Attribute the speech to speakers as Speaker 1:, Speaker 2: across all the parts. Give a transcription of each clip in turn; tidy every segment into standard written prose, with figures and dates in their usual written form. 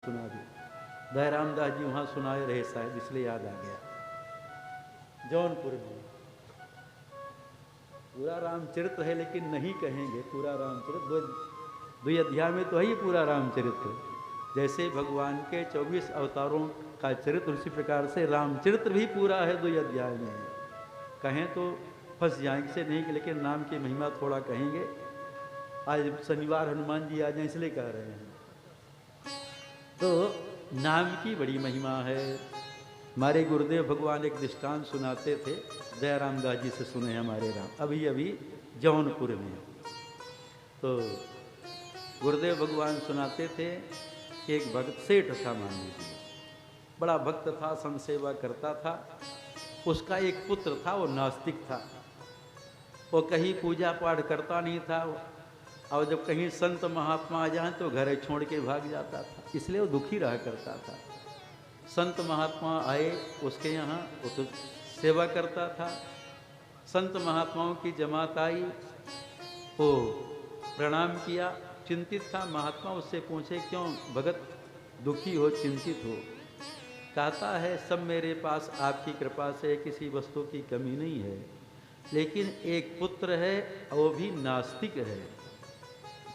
Speaker 1: सुना दी। दयाराम दास जी वहाँ सुनाए रहे शायद, इसलिए याद आ गया। जौनपुर में पूरा रामचरित्र है, लेकिन नहीं कहेंगे पूरा रामचरित्र। दो अध्याय में तो है ही पूरा रामचरित्र। जैसे भगवान के 24 अवतारों का चरित्र, उसी प्रकार से रामचरित्र भी पूरा है 2 अध्याय में। कहें तो फंस जाएंगे से नहीं, लेकिन नाम की महिमा थोड़ा कहेंगे। आज शनिवार हनुमान जी आ जाए इसलिए कह रहे हैं। तो नाम की बड़ी महिमा है। हमारे गुरुदेव भगवान एक दृष्टांत सुनाते थे, दयाराम दास जी से सुने हमारे राम, अभी अभी जौनपुर में। तो गुरुदेव भगवान सुनाते थे कि एक भक्त सेठ था, मान लीजिए, बड़ा भक्त था, संत सेवा करता था। उसका एक पुत्र था, वो नास्तिक था। वो कहीं पूजा पाठ करता नहीं था, और जब कहीं संत महात्मा आ जाए तो घर छोड़ के भाग जाता था, इसलिए वो दुखी रहा करता था। संत महात्मा आए उसके यहाँ, वो तो सेवा करता था। संत महात्माओं की जमात आई, वो प्रणाम किया, चिंतित था। महात्मा उससे पूछे, क्यों भगत दुखी हो, चिंतित हो? कहता है, सब मेरे पास आपकी कृपा से किसी वस्तु की कमी नहीं है, लेकिन एक पुत्र है, वो भी नास्तिक है,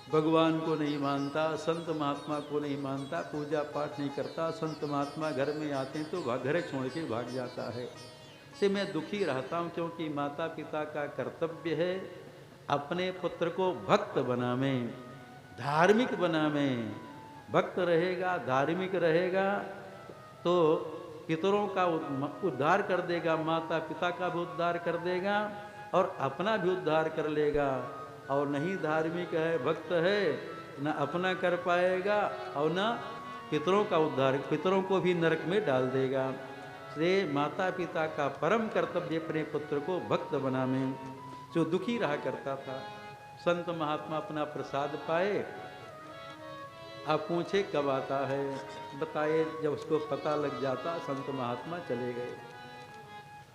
Speaker 1: भगवान को नहीं मानता, संत महात्मा को नहीं मानता, पूजा पाठ नहीं करता। संत महात्मा घर में आते हैं तो घर छोड़ के भाग जाता है। से मैं दुखी रहता हूँ, क्योंकि माता पिता का कर्तव्य है अपने पुत्र को भक्त बनावे, धार्मिक बनावे। भक्त रहेगा, धार्मिक रहेगा तो पितरों का उद्धार कर देगा, माता पिता का भी उद्धार कर देगा और अपना भी उद्धार कर लेगा। और नहीं धार्मिक है, भक्त है, न अपना कर पाएगा और न पितरों का उद्धार, पितरों को भी नरक में डाल देगा। इसलिए माता पिता का परम कर्तव्य अपने पुत्र को भक्त बनावे। जो दुखी रहा करता था, संत महात्मा अपना प्रसाद पाए, आप पूछे कब आता है, बताए। जब उसको पता लग जाता, संत महात्मा चले गए।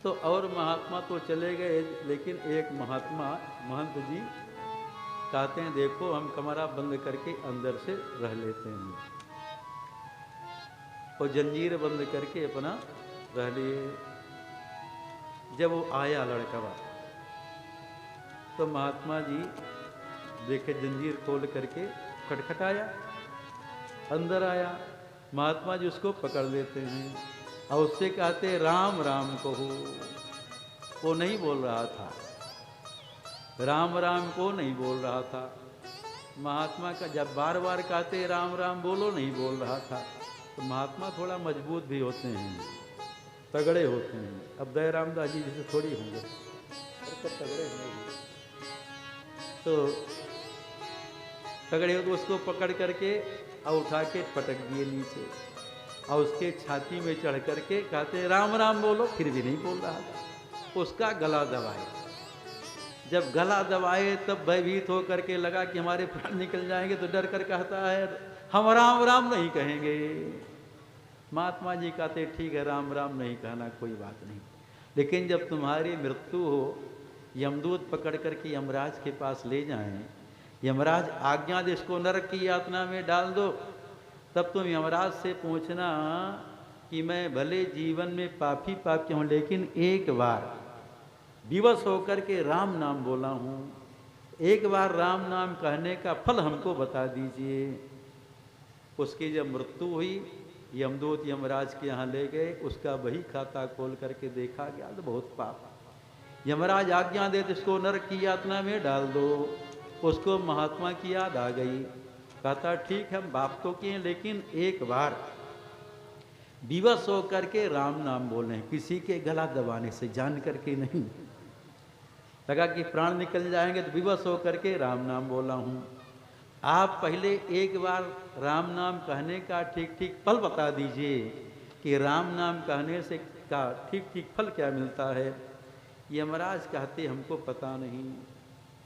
Speaker 1: तो और महात्मा तो चले गए, लेकिन एक महात्मा महंत जी कहते हैं, देखो हम कमरा बंद करके अंदर से रह लेते हैं। और जंजीर बंद करके अपना रह लिए। जब वो आया लड़कवा, तो महात्मा जी देखे, जंजीर खोल करके खटखटाया, अंदर आया। महात्मा जी उसको पकड़ लेते हैं और उससे कहते, राम राम कहो। वो नहीं बोल रहा था, राम राम को नहीं बोल रहा था। महात्मा का जब बार बार कहते राम राम बोलो, नहीं बोल रहा था। तो महात्मा थोड़ा मजबूत भी होते हैं, तगड़े होते हैं। अब दयाराम दास जी जैसे थोड़ी होंगे, तो तगड़े होंगे। तो तगड़े हो तो उसको पकड़ करके और उठा के पटक दिए नीचे, और उसके छाती में चढ़ करके कहते राम राम बोलो, फिर भी नहीं बोल रहा था। उसका गला दबाए। जब गला दबाए तब भयभीत होकर के लगा कि हमारे प्राण निकल जाएंगे, तो डर कर कहता है, हम राम राम नहीं कहेंगे। महात्मा जी कहते, ठीक है, राम राम नहीं कहना, कोई बात नहीं, लेकिन जब तुम्हारी मृत्यु हो, यमदूत पकड़ करके यमराज के पास ले जाएं, यमराज आज्ञा दे इसको नरक की यातना में डाल दो, तब तुम यमराज से पूछना कि मैं भले जीवन में पापी पापी हूँ, लेकिन एक बार विवश होकर के राम नाम बोला हूँ, एक बार राम नाम कहने का फल हमको बता दीजिए। उसकी जब मृत्यु हुई, यमदूत यमराज के यहाँ ले गए, उसका वही खाता खोल करके देखा गया तो बहुत पाप। यमराज आज्ञा दे तो इसको नरक की यातना में डाल दो। उसको महात्मा की याद आ गई, कहता ठीक है, हम बाप तो किए, लेकिन एक बार विवश होकर के राम नाम बोले, किसी के गला दबाने से, जान करके नहीं। लगा कि प्राण निकल जाएंगे तो विवश होकर के राम नाम बोला हूँ। आप पहले एक बार राम नाम कहने का ठीक ठीक फल बता दीजिए कि राम नाम कहने से का ठीक ठीक फल क्या मिलता है। यमराज कहते हमको पता नहीं।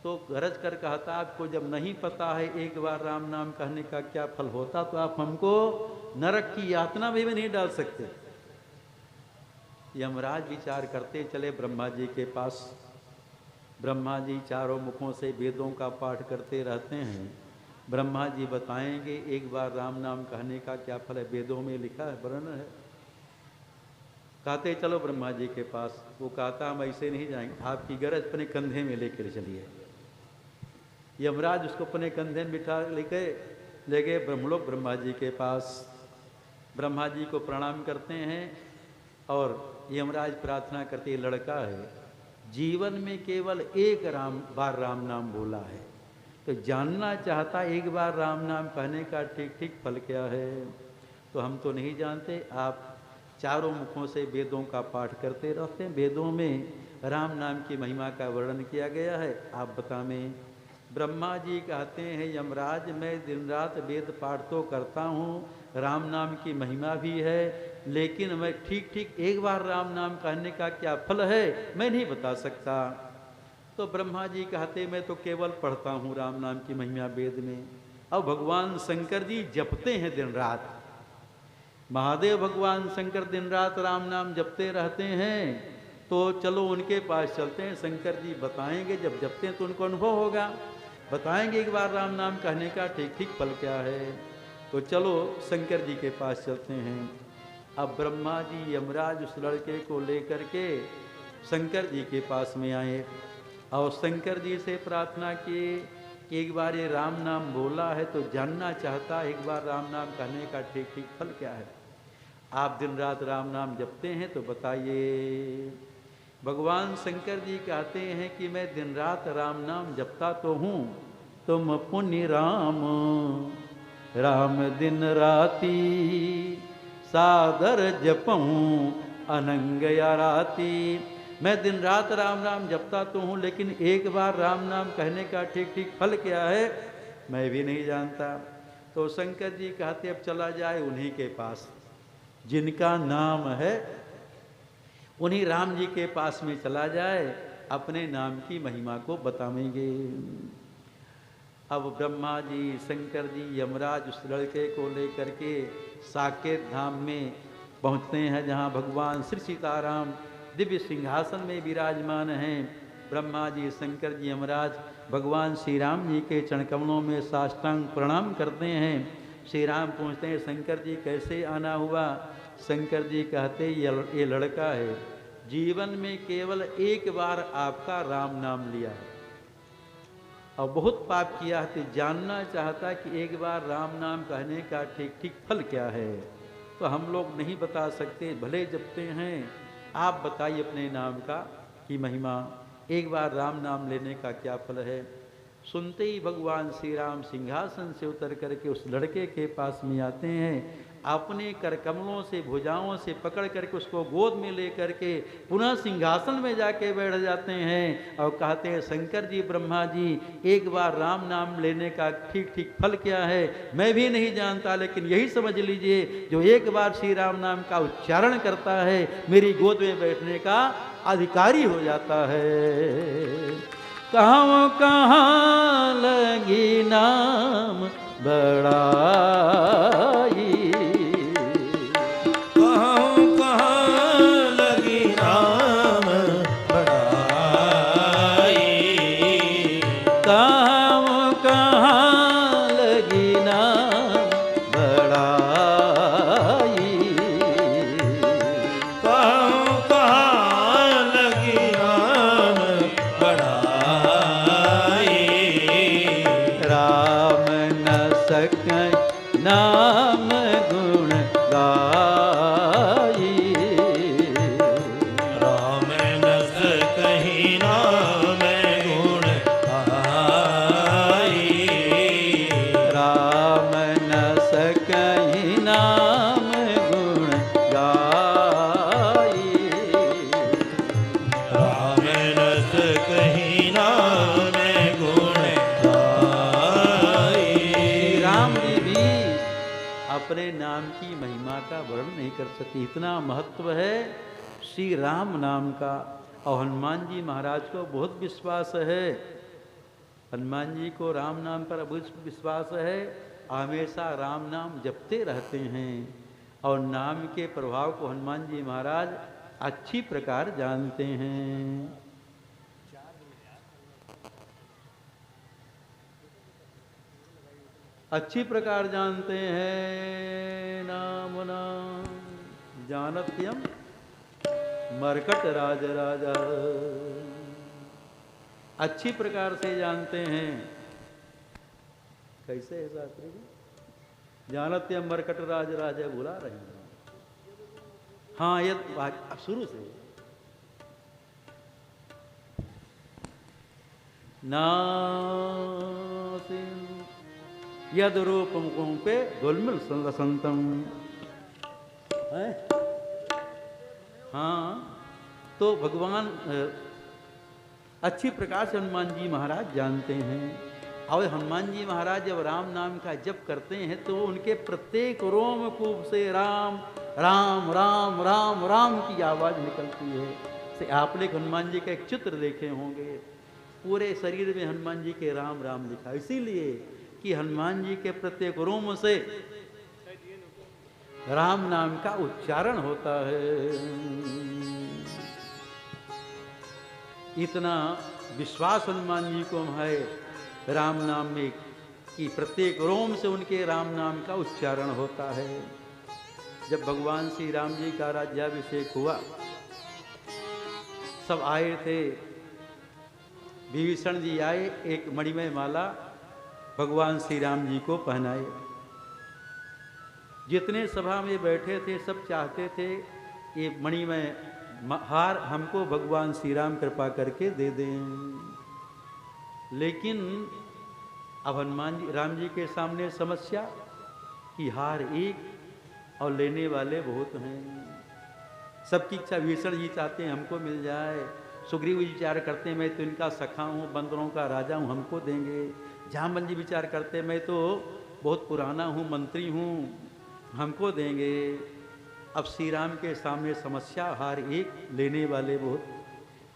Speaker 1: तो गरज कर कहता, आपको जब नहीं पता है एक बार राम नाम कहने का क्या फल होता, तो आप हमको नरक की यातना में भी नहीं डाल सकते। यमराज विचार करते चले ब्रह्मा जी के पास। ब्रह्मा जी चारों मुखों से वेदों का पाठ करते रहते हैं, ब्रह्मा जी बताएंगे एक बार राम नाम कहने का क्या फल है, वेदों में लिखा है, वर्णन है। कहते चलो ब्रह्मा जी के पास। वो कहता हम ऐसे नहीं जाएंगे, आपकी गरज अपने कंधे में लेकर चलिए। यमराज उसको अपने कंधे में बिठा ले गए ब्रह्मलोक ब्रह्मा जी के पास। ब्रह्मा जी को प्रणाम करते हैं और यमराज प्रार्थना करते, लड़का है, जीवन में केवल एक बार राम नाम बोला है, तो जानना चाहता एक बार राम नाम कहने का ठीक ठीक फल क्या है। तो हम तो नहीं जानते, आप चारों मुखों से वेदों का पाठ करते रहते हैं, वेदों में राम नाम की महिमा का वर्णन किया गया है, आप बतावें। ब्रह्मा जी कहते हैं यमराज मैं दिन रात वेद पाठ तो करता हूँ, राम नाम की महिमा भी है, लेकिन मैं ठीक ठीक एक बार राम नाम कहने का क्या फल है मैं नहीं बता सकता। तो ब्रह्मा जी कहते मैं तो केवल पढ़ता हूँ राम नाम की महिमा वेद में। अब भगवान शंकर जी जपते हैं दिन रात, महादेव भगवान शंकर दिन रात राम नाम जपते रहते हैं। तो चलो उनके पास चलते हैं, शंकर जी बताएंगे, जब जपते हैं तो उनको अनुभव होगा, बताएंगे एक बार राम नाम कहने का ठीक ठीक फल क्या है। तो चलो शंकर जी के पास चलते हैं। अब ब्रह्मा जी यमराज उस लड़के को लेकर के शंकर जी के पास में आए और शंकर जी से प्रार्थना किए कि एक बार ये राम नाम बोला है तो जानना चाहता एक बार राम नाम कहने का ठीक ठीक फल क्या है। आप दिन रात राम नाम जपते हैं तो बताइए। भगवान शंकर जी कहते हैं कि मैं दिन रात राम नाम जपता तो हूँ, तुम पुण्य राम राम दिन राती सादर जपऊँ अनंग या राती। मैं दिन रात राम राम जपता तो हूँ, लेकिन एक बार राम नाम कहने का ठीक ठीक फल क्या है मैं भी नहीं जानता। तो शंकर जी कहते अब चला जाए उन्हीं के पास, जिनका नाम है उन्हीं राम जी के पास में चला जाए, अपने नाम की महिमा को बतावेंगे। अब ब्रह्मा जी शंकर जी यमराज उस लड़के को लेकर के साकेत धाम में पहुँचते हैं, जहाँ भगवान श्री सीताराम दिव्य सिंहासन में विराजमान हैं। ब्रह्मा जी शंकर जी यमराज भगवान श्री राम जी के चरण कमलों में साष्टांग प्रणाम करते हैं। श्री राम पूछते हैं शंकर जी कैसे आना हुआ। शंकर जी कहते ये लड़का है, जीवन में केवल एक बार आपका राम नाम लिया है और बहुत पाप किया है, तो जानना चाहता कि एक बार राम नाम कहने का ठीक ठीक फल क्या है। तो हम लोग नहीं बता सकते, भले जपते हैं, आप बताइए अपने नाम का की महिमा, एक बार राम नाम लेने का क्या फल है। सुनते ही भगवान श्री राम सिंहासन से उतर करके उस लड़के के पास में आते हैं, अपने कर कमलों से भुजाओं से पकड़ करके उसको गोद में ले करके पुनः सिंहासन में जाके बैठ जाते हैं और कहते हैं शंकर जी ब्रह्मा जी एक बार राम नाम लेने का ठीक ठीक फल क्या है मैं भी नहीं जानता, लेकिन यही समझ लीजिए जो एक बार श्री राम नाम का उच्चारण करता है मेरी गोद में बैठने का अधिकारी हो जाता है। कहाँ कहाँ लगी नाम बड़ाई,
Speaker 2: कहाँ कहाँ लगी नाम बड़ाई,
Speaker 1: कहाँ कहाँ लगी नाम बड़ाई,
Speaker 2: कहाँ कहाँ लगी नाम बड़ाई।
Speaker 1: राम न सकैं नाम गुण गाई,
Speaker 2: राम न सकहीं नाम गुण गाई,
Speaker 1: राम न सकैं नाम गुण गाई,
Speaker 2: राम न सकहीं नाम गुण गाई।
Speaker 1: राम जी भी अपने नाम की महिमा का वर्णन नहीं कर सकते, इतना महत्व है श्री राम नाम का। और हनुमान जी महाराज को बहुत विश्वास है, हनुमान जी को राम नाम पर बहुत विश्वास है, हमेशा राम नाम जपते रहते हैं और नाम के प्रभाव को हनुमान जी महाराज अच्छी प्रकार जानते हैं। अच्छी प्रकार जानते हैं नाम नाम जानत्यम मरकट राज राजा। अच्छी प्रकार से जानते हैं। कैसे है शास्त्री जी? जानत्यम मरकट राज राजा बुला रहे हैं। हाँ, ये शुरू से नासिम यद रूपम पे गोलमिल संतम है। हाँ, तो भगवान अच्छी प्रकार से हनुमान जी महाराज जानते हैं। और हनुमान जी महाराज जब राम नाम का जप करते हैं तो उनके प्रत्येक रोमकूप से राम राम राम राम राम की आवाज निकलती है। से आपने हनुमान जी का एक चित्र देखे होंगे, पूरे शरीर में हनुमान जी के राम राम लिखा, इसीलिए कि हनुमान जी के प्रत्येक रोम से राम नाम का उच्चारण होता है। इतना विश्वास हनुमान जी को है राम नाम में कि प्रत्येक रोम से उनके राम नाम का उच्चारण होता है। जब भगवान श्री राम जी का राज्याभिषेक हुआ, सब आए थे, विभीषण जी आए, एक मणिमय माला भगवान श्री राम जी को पहनाए। जितने सभा में बैठे थे सब चाहते थे ये मणिमय हार हमको भगवान श्री राम कृपा करके दे दें। लेकिन अब हनुमान जी राम जी के सामने समस्या कि हार एक और लेने वाले बहुत हैं। सबकी इच्छा, विभीषण जी चाहते हैं हमको मिल जाए, सुग्रीव जी विचार करते हैं मैं तो इनका सखा हूँ, बंदरों का राजा हूँ, हमको देंगे। जामवंत जी विचार करते हैं मैं तो बहुत पुराना हूँ, मंत्री हूँ, हमको देंगे। अब श्री राम के सामने समस्या, हार एक लेने वाले बहुत।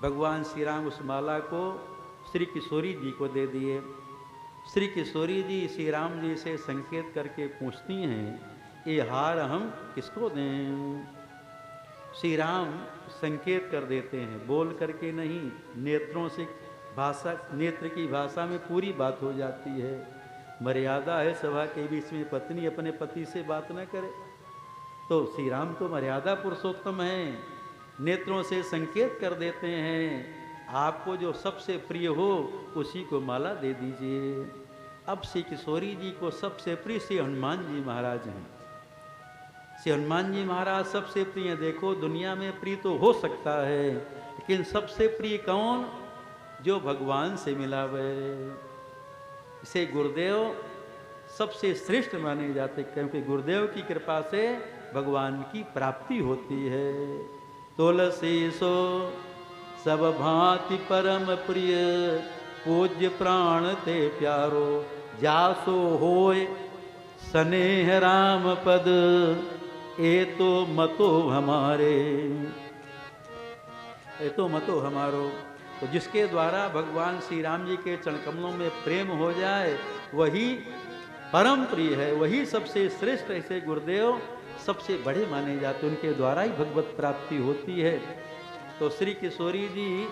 Speaker 1: भगवान श्री राम उस माला को श्री किशोरी जी को दे दिए। श्री किशोरी जी श्री राम जी से संकेत करके पूछती हैं ये हार हम किसको दें। श्री राम संकेत कर देते हैं, बोल करके नहीं, नेत्रों से भाषा, नेत्र की भाषा में पूरी बात हो जाती है। मर्यादा है सभा के बीच में पत्नी अपने पति से बात न करे, तो श्री राम तो मर्यादा पुरुषोत्तम हैं, नेत्रों से संकेत कर देते हैं आपको जो सबसे प्रिय हो उसी को माला दे दीजिए। अब श्री किशोरी जी को सबसे प्रिय श्री हनुमान जी महाराज हैं। श्री हनुमान जी महाराज सबसे प्रिय। देखो दुनिया में प्रिय तो हो सकता है, लेकिन सबसे प्रिय कौन? जो भगवान से मिला हुए। इसे गुरुदेव सबसे श्रेष्ठ माने जाते, क्योंकि गुरुदेव की कृपा से भगवान की प्राप्ति होती है। तुलसी सो सब भांति परम प्रिय, पूज्य प्राण ते प्यारो, जासो होय स्नेह राम पद, ए तो मतो हमारे, ए तो मतो हमारो। तो जिसके द्वारा भगवान श्री राम जी के चरण कमलों में प्रेम हो जाए वही परम प्रिय है, वही सबसे श्रेष्ठ। ऐसे गुरुदेव सबसे बड़े माने जाते, उनके द्वारा ही भगवत प्राप्ति होती है। तो श्री किशोरी जी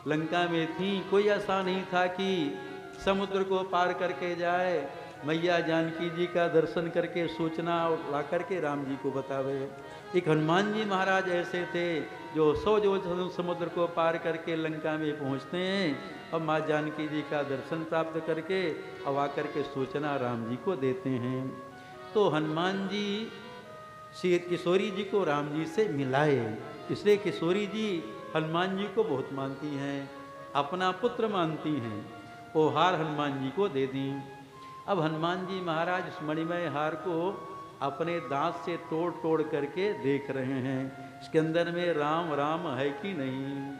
Speaker 1: लंका में थी, कोई ऐसा नहीं था कि समुद्र को पार करके जाए, मैया जानकी जी का दर्शन करके सूचना ला करके राम जी को बतावे। एक हनुमान जी महाराज ऐसे थे जो 100 जो समुद्र को पार करके लंका में पहुंचते हैं और माँ जानकी जी का दर्शन प्राप्त करके अब आकर के सूचना राम जी को देते हैं। तो हनुमान जी श्री किशोरी जी को राम जी से मिलाए, इसलिए किशोरी जी हनुमान जी को बहुत मानती हैं, अपना पुत्र मानती हैं। वो हार हनुमान जी को दे दी। अब हनुमान जी महाराज उस मणिमय हार को अपने दांत से तोड़ तोड़ करके देख रहे हैं, इसके अंदर में राम राम है कि नहीं।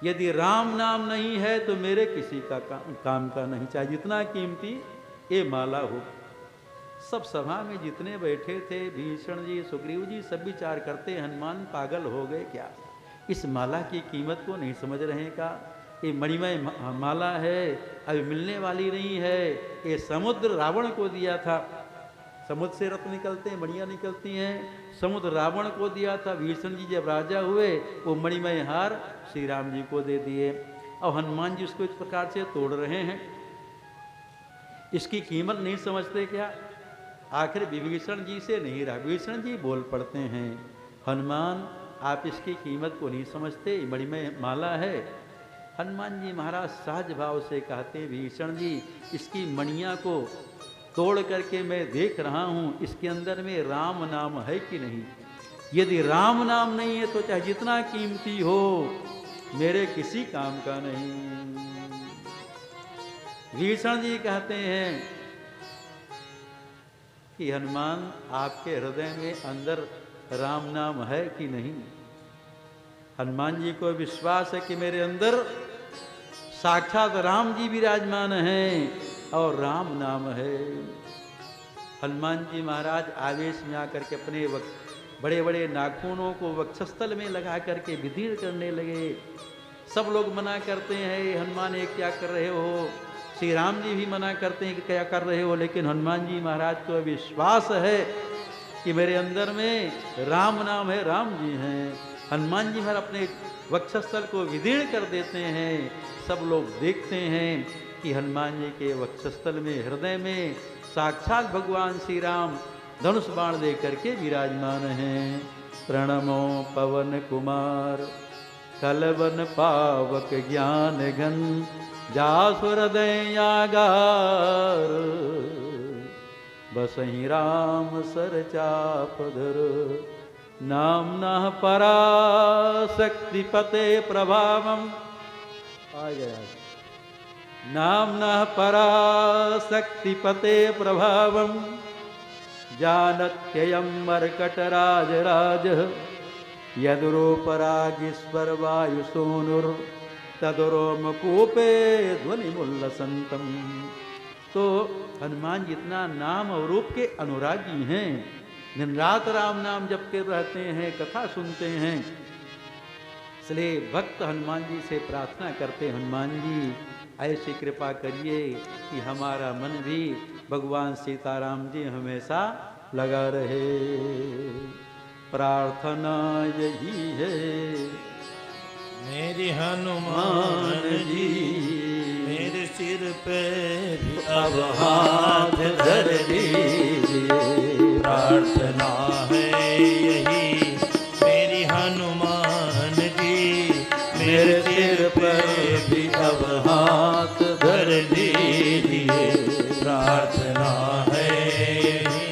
Speaker 1: यदि राम नाम नहीं है तो मेरे किसी का काम का नहीं, चाहे जितना कीमती ये माला हो। सब सभा में जितने बैठे थे, भीषण जी, सुग्रीव जी, सब विचार करते हनुमान पागल हो गए क्या, इस माला की कीमत को नहीं समझ रहे का। ये मणिमय माला है, अभी मिलने वाली नहीं है। ये समुद्र रावण को दिया था, समुद्र से रत्न निकलते हैं, मणियाँ निकलती हैं, समुद्र रावण को दिया था। भीषण जी जब राजा हुए वो मणिमय हार श्री राम जी को दे दिए। और हनुमान जी उसको इस प्रकार से तोड़ रहे हैं। इसकी कीमत नहीं समझते क्या? आखिर विभीषण जी से नहीं रहा। विभीषण जी बोल पड़ते हैं, हनुमान आप इसकी कीमत को नहीं समझते, मणिमय माला है। हनुमान जी महाराज सहज भाव से कहते हैं, विभीषण जी इसकी मणियाँ को तोड़ करके मैं देख रहा हूँ, इसके अंदर में राम नाम है कि नहीं। यदि राम नाम नहीं है तो चाहे जितना कीमती हो मेरे किसी काम का नहीं। विभीषण जी कहते हैं कि हनुमान आपके हृदय में अंदर राम नाम है कि नहीं। हनुमान जी को विश्वास है कि मेरे अंदर साक्षात राम जी विराजमान हैं और राम नाम है। हनुमान जी महाराज आवेश में आकर के अपने बड़े बड़े नाखूनों को वक्षस्थल में लगा करके विधीर्ण करने लगे। सब लोग मना करते हैं, हनुमान ये क्या कर रहे हो। श्री राम जी भी मना करते हैं कि क्या कर रहे हो, लेकिन हनुमान जी महाराज को विश्वास है कि मेरे अंदर में राम नाम है, राम जी हैं। हनुमान जी महाराज अपने वक्षस्थल को विदीर्ण कर देते हैं। सब लोग देखते हैं कि हनुमान जी के वक्षस्थल में हृदय में साक्षात भगवान श्री राम धनुष बाण दे करके विराजमान हैं। प्रणमो पवन कुमार कलवन पावक ज्ञान घन जासु हृदय आगार बसहि राम सर चाप धर नामना पराशक्ति पते प्रभावम आ गया नामना पराशक्ति पते प्रभावम जानत्ययं मर्कटराज राज यदुरोपरागीश्वर वायुसूनुर तदुरोमकूपे ध्वनिमुल्लसंतम। तो हनुमान जितना नाम और रूप के अनुरागी हैं, दिन रात राम नाम जपते रहते हैं, कथा सुनते हैं। इसलिए भक्त हनुमान जी से प्रार्थना करते, हनुमान जी ऐसी कृपा करिए कि हमारा मन भी भगवान सीताराम जी हमेशा लगा रहे। प्रार्थना यही है
Speaker 2: मेरी हनुमान जी मेरे सिर पे भी अब हाथ धर दीजिए। प्रार्थना है यही मेरी हनुमान जी मेरे सिर पर भी अब हाथ धर दीजिए। प्रार्थना है यही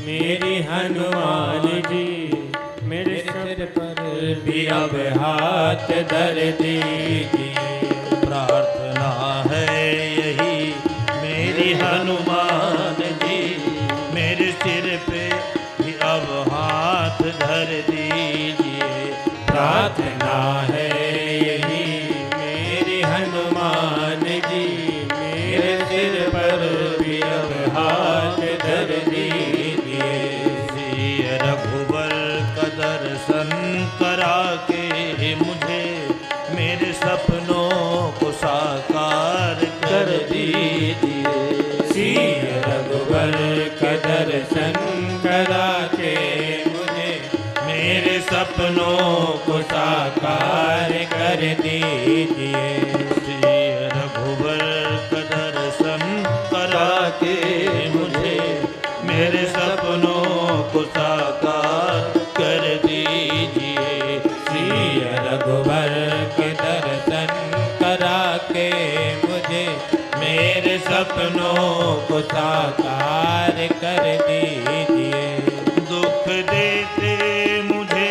Speaker 2: मेरी हनुमान जी मेरे सिर पर भी अब हाथ धर दीजिए। प्रार्थना है यही मेरी हनुमान जी मेरे सिर पे भी अब हाथ धर दीजिए। प्रार्थना है यही मेरी हनुमान जी मेरे सिर पर भी अब हाथ धर दीजिए। श्री रघुवर का दर्शन करा के मुझे मेरे सपनों को साकार कर दीजिए। श्री रघुवर का दर्शन करा के मुझे मेरे सपनों को साकार कर दीजिए। श्री रघुवर का दर्शन करा के मुझे मेरे सपनों को साकार कर दीजिए। श्री रघुवर के दर्शन करा के मुझे मेरे सपनों को साकार कर दीजिए। दुख देते मुझे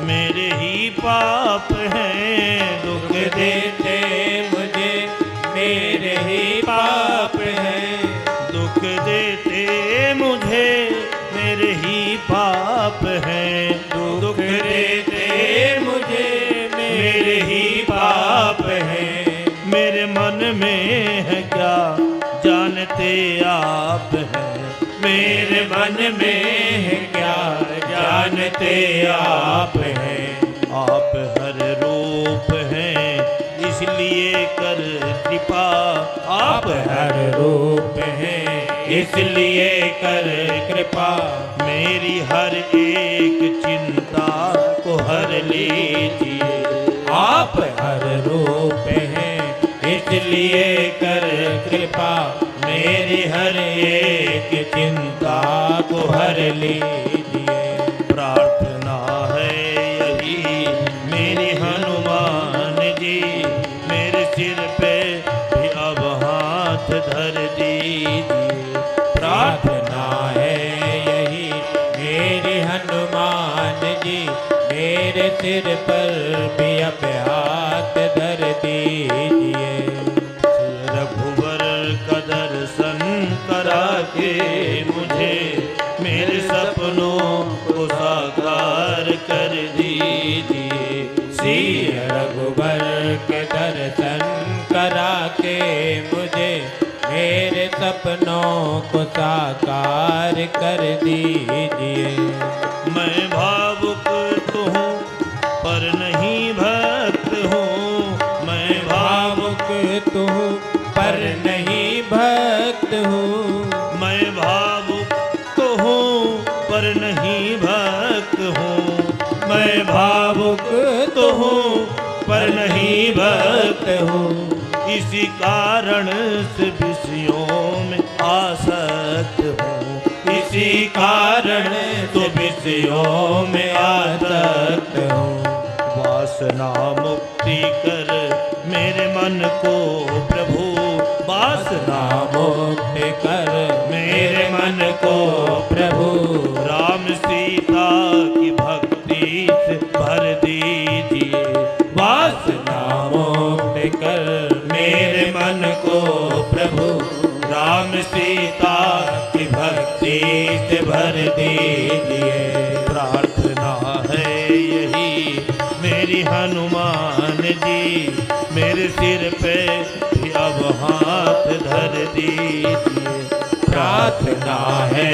Speaker 2: मेरे ही पाप हैं, दुख देते मुझे मेरे ही पाप हैं। दुख देते मुझे मेरे ही पाप हैं, दुख देते मुझे मेरे ही पाप हैं। मेरे मन में है क्या जानते आप हैं, मेरे मन में है क्या जानते आप हैं। आप हर रूप हैं इसलिए कर कृपा, आप हर रूप हैं इसलिए कर कृपा। मेरी हर एक चिंता को हर लीजिए। आप हर रूप हैं इसलिए कर कृपा, मेरी हर एक चिंता को हर लीजिए। प्रार्थना है यही मेरी हनुमान जी, मेरे सिर पे भी अब हाथ धर दीजिए।
Speaker 3: प्रार्थना है यही मेरी हनुमान जी, मेरे सिर पर भी अब हाथ धर दीजिए।
Speaker 2: रघुवर का दर्शन करा के मुझे मेरे सपनों को साकार कर दीजिए।
Speaker 3: श्री रघुबर के दर्शन करा के मुझे मेरे सपनों को साकार कर दीजिए।
Speaker 2: मैं भावुक तो हूँ पर नहीं भक्त हूँ, मैं
Speaker 3: भावुक तो हूँ पर नहीं भक्त हूँ।
Speaker 2: मैं भावुक तो हूँ पर नहीं भक्त हूँ, मैं
Speaker 3: भावुक
Speaker 2: तो हूँ पर नहीं भक्त
Speaker 3: हूँ।
Speaker 2: इसी कारण से विषयों में आसक्त हूँ, इसी कारण तो विषयों में आसक्त हूँ। वासना मुक्ति कर मेरे मन को प्रभु, वासना
Speaker 3: मुक्ति कर मेरे मन को प्रभु।
Speaker 2: राम सीता की भक्ति से भर दीजिए।
Speaker 3: वासना मुक्ति कर मेरे मन को प्रभु,
Speaker 2: राम सीता की भक्ति से भर दीजिए। प्रार्थना है यही मेरी हनुमान जी, मेरे सिर पे भी अब हाथ धर दीजिए।
Speaker 3: प्रार्थना है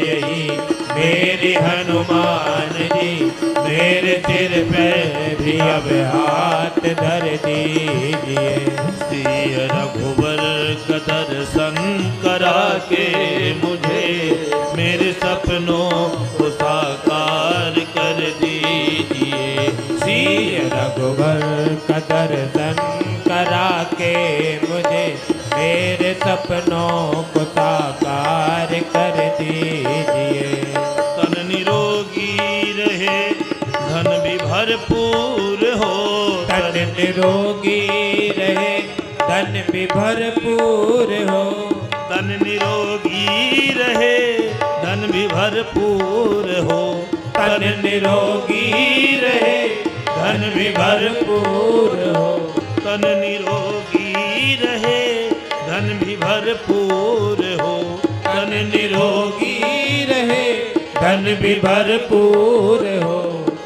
Speaker 3: यही मेरी हनुमान जी, मेरे सिर पे भी अब हाथ धर दीजिए।
Speaker 2: श्री रघुवर का दर्शन करा के मुझे मेरे सपनों को साकार कर दीजिए।
Speaker 3: श्री रघुवर का दर्शन करा के मुझे मेरे सपनों को साकार कर दीजिए।
Speaker 2: तन निरोगी रहे धन भी भरपूर हो,
Speaker 3: तन निरोगी रहे धन भी भरपूर हो।
Speaker 2: तन निरोगी रहे धन भी भरपूर हो,
Speaker 3: तन निरोगी रहे धन भी भरपूर हो।
Speaker 2: तन निरोगी रहे धन भी भरपूर हो,
Speaker 3: तन निरोगी रहे धन भी भरपूर हो।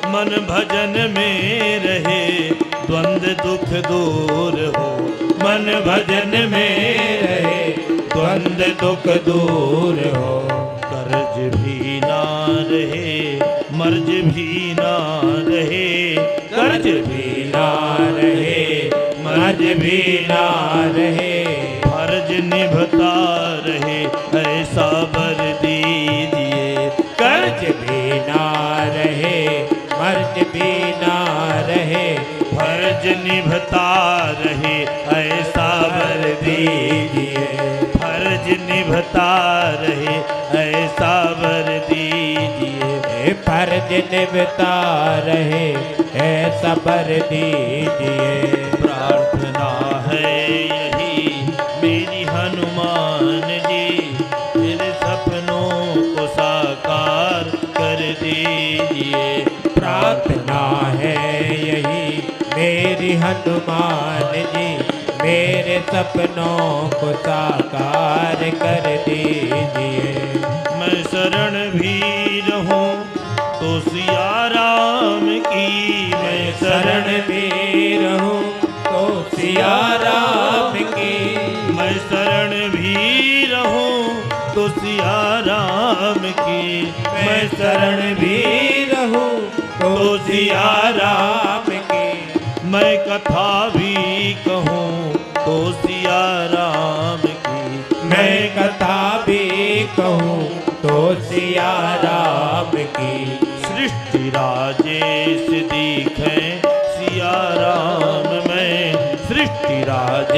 Speaker 2: मन भजन में रहे द्वंद्व दुख दूर हो,
Speaker 3: मन भजन में रहे द्वंद्व दुख दूर हो।
Speaker 2: कर्ज भी ना रहे मर्ज भी ना रहे,
Speaker 3: कर्ज भी ना रहे मर्ज भी ना रहे।
Speaker 2: फर्ज निभता रहे ऐसा वर दीजिए।
Speaker 3: कर्ज भी ना रहे मर्ज भी ना रहे।
Speaker 2: फर्ज निभता रहे ऐसा वर दीजिए। फर्ज निभता रहे ऐसा वर दीजिए।
Speaker 3: फर्ज निभता रहे ऐसा वर दीजिए।
Speaker 2: प्रार्थना है यही मेरी हनुमान जी, मेरे सपनों को साकार कर दीजिए।
Speaker 3: प्रार्थना है यही मेरी हनुमान जी, मेरे सपनों को साकार कर दीजिए।
Speaker 2: मैं शरण भी रहूं तो सिया राम की, मैं
Speaker 3: शरण में रहूं तो सिया राम की।
Speaker 2: मैं शरण भी रहूं तो सिया राम की।
Speaker 3: मैं शरण भी रहूं तो सिया राम की।
Speaker 2: मैं कथा भी कहूँ तो सिया राम की।
Speaker 3: मैं कथा भी कहूँ तो सिया राम की।
Speaker 2: सृष्टि राजेश दिखे सिया राम, मैं सृष्टि राजेश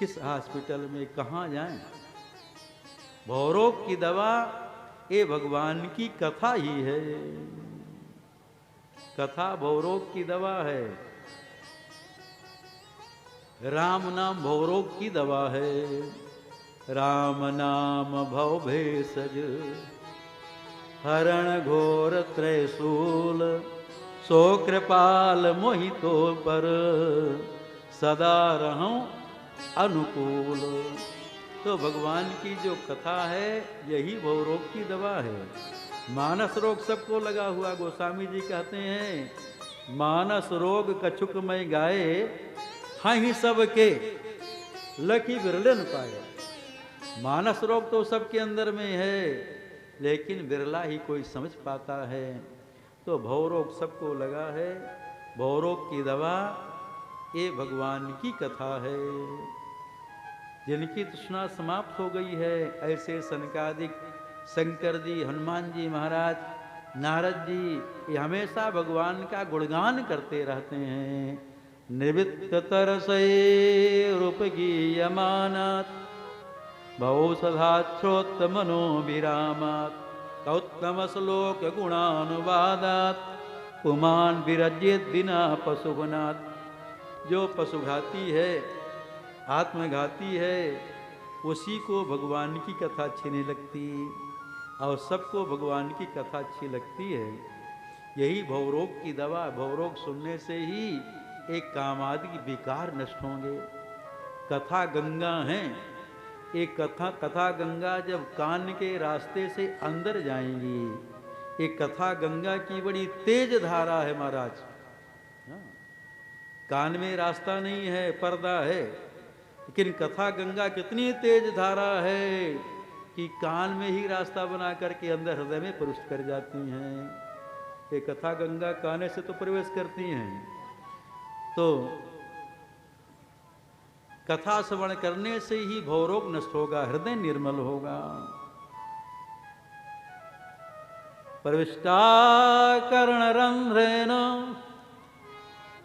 Speaker 1: किस हॉस्पिटल में कहाँ जाएं? भवरोग की दवा ये भगवान की कथा ही है। कथा भवरोग की दवा है। राम नाम भवरोग की दवा है। राम नाम भव भेषज, हरण घोर त्रैशूल, सो कृपाल मोहितो पर, सदा रहूं अनुकूल। तो भगवान की जो कथा है यही भवरोग की दवा है। मानस रोग सबको लगा हुआ। गोस्वामी जी कहते हैं मानस रोग कछुक में गाए, हाँ ही सबके लकी बिरलन पाए। मानस रोग तो सबके अंदर में है, लेकिन बिरला ही कोई समझ पाता है। तो भवरोग सबको लगा है। भवरोग की दवा ये भगवान की कथा है। जिनकी तृष्णा समाप्त हो गई है, ऐसे सनकादिक, शंकर जी, हनुमान जी महाराज, नारद जी, ये हमेशा भगवान का गुणगान करते रहते हैं। निवृत्त तरसे रूप गीयमानात्, बहुसधाच्छ्रोत मनो विरामात्, कौत्तम श्लोक गुणानुवादात्, पुमान विरज्येत बिना पशुगुणात्। जो पशुघाती है, आत्मघाती है, उसी को भगवान की कथा अच्छी नहीं लगती, और सबको भगवान की कथा अच्छी लगती है। यही भवरोग की दवा। भवरोग सुनने से ही एक कामादि विकार नष्ट होंगे। कथा गंगा है। एक कथा गंगा जब कान के रास्ते से अंदर जाएंगी, एक कथा गंगा की बड़ी तेज धारा है महाराज। कान में रास्ता नहीं है, पर्दा है, लेकिन कथा गंगा कितनी तेज धारा है कि कान में ही रास्ता बना करके अंदर हृदय में प्रविष्ट कर जाती हैं। ये कथा गंगा काने से तो प्रवेश करती हैं। तो कथा श्रवण करने से ही भवरोग नष्ट होगा, हृदय निर्मल होगा। प्रविष्टा कर्ण रंध्रेण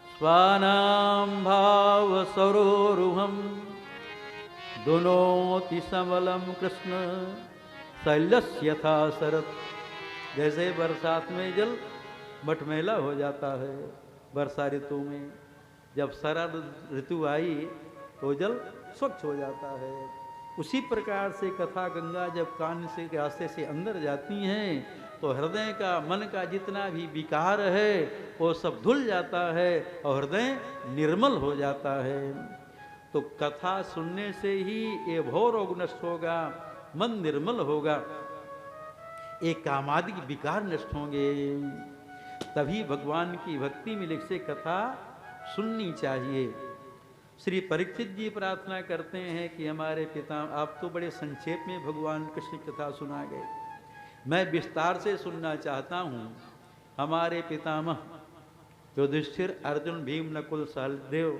Speaker 1: स्वानां भाव सरोरुहम, दुनोति समलम कृष्ण शैलस्य यथा शरत। जैसे बरसात में जल मटमैला हो जाता है, वर्षा ऋतु में जब शरद ऋतु आई तो जल स्वच्छ हो जाता है। उसी प्रकार से कथा गंगा जब कान से रास्ते से अंदर जाती हैं तो हृदय का, मन का जितना भी विकार है वो सब धुल जाता है और हृदय निर्मल हो जाता है। तो कथा सुनने से ही ये भवरोग नष्ट होगा, मन निर्मल होगा, एक कामादि विकार नष्ट होंगे। तभी भगवान की भक्ति में से कथा सुननी चाहिए। श्री परीक्षित जी प्रार्थना करते हैं कि हमारे पिता, आप तो बड़े संक्षेप में भगवान कृष्ण कथा सुना गए, मैं विस्तार से सुनना चाहता हूँ। हमारे पितामह युधिष्ठिर, अर्जुन, भीम, नकुल, सहदेव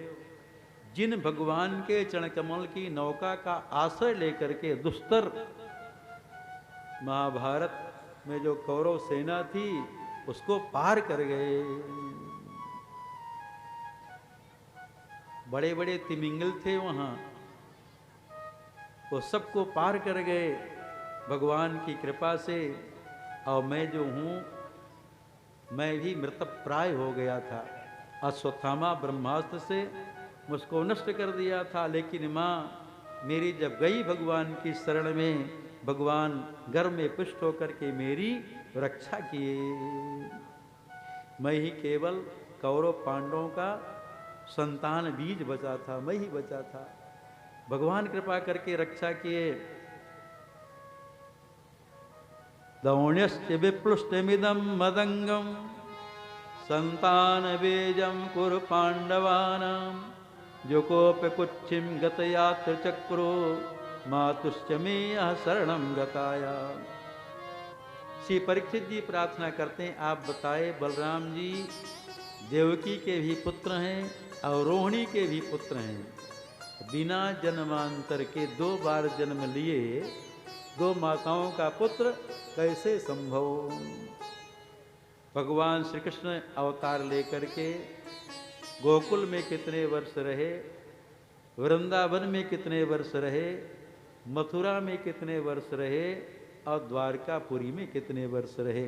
Speaker 1: जिन भगवान के चरणकमल की नौका का आश्रय लेकर के दुस्तर महाभारत में जो कौरव सेना थी उसको पार कर गए। बड़े बड़े तिमिंगल थे वहाँ, वो सबको पार कर गए भगवान की कृपा से। और मैं जो हूँ, मैं भी मृतप्राय हो गया था। अश्वत्थामा ब्रह्मास्त्र से मुझको नष्ट कर दिया था, लेकिन माँ मेरी जब गई भगवान की शरण में, भगवान गर्भ में पुष्ट होकर के मेरी रक्षा किए। मैं ही केवल कौरव पांडवों का संतान बीज बचा था, मैं ही बचा था। भगवान कृपा करके रक्षा किए। दौण्यश्च विप्लुष्टमिदं मदंगम संतान बीजम कुरु पांडवानां, जो कोपि कुच्छिम गतयात्र चक्रो मातुश्च मे शरणं गताया। श्री परीक्षित जी प्रार्थना करते हैं, आप बताए बलराम जी देवकी के भी पुत्र हैं और रोहिणी के भी पुत्र हैं। बिना जन्मांतर के 2 बार जन्म लिए 2 माताओं का पुत्र कैसे संभव। भगवान श्री कृष्ण अवतार लेकर के गोकुल में कितने वर्ष रहे, वृंदावन में कितने वर्ष रहे, मथुरा में कितने वर्ष रहे और द्वारकापुरी में कितने वर्ष रहे,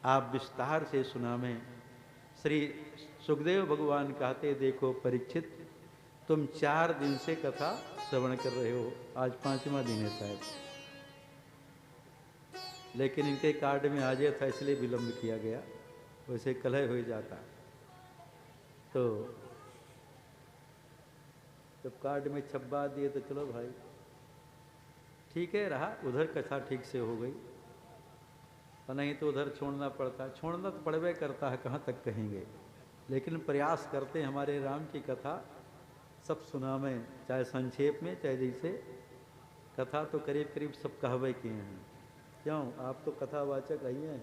Speaker 1: आप विस्तार से सुना में। श्री सुखदेव भगवान कहते, देखो परीक्षित, तुम 4 दिन से कथा श्रवण कर रहे हो, आज 5वां दिन है शायद, लेकिन इनके कार्ड में आ गया था इसलिए विलंब किया गया, वैसे कलह हो जाता। तो जब कार्ड में छपवा दिए तो चलो भाई ठीक है रहा, उधर कथा ठीक से हो गई, और नहीं तो उधर छोड़ना पड़ता। छोड़ना तो पड़वे करता है, कहाँ तक कहेंगे, लेकिन प्रयास करते हैं हमारे राम की कथा सब सुना में, चाहे संक्षेप में चाहे जैसे। कथा तो करीब करीब सब कहवे किए हैं, क्यों, आप तो कथावाचक ही हैं।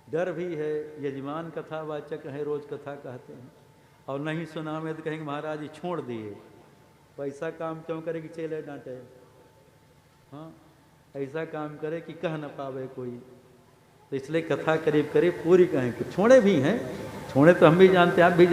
Speaker 1: डर भी है, यजमान कथावाचक हैं, रोज कथा कहते हैं, और नहीं सुना में तो कहेंगे महाराज जी छोड़ दिए, पैसा काम क्यों करे कि चेले डांटे। हाँ, ऐसा काम करे कि कह न पावे कोई, तो इसलिए कथा करीब करीब पूरी कहें कि छोड़े भी हैं, छोड़े तो हम भी जानते हैं, आप भी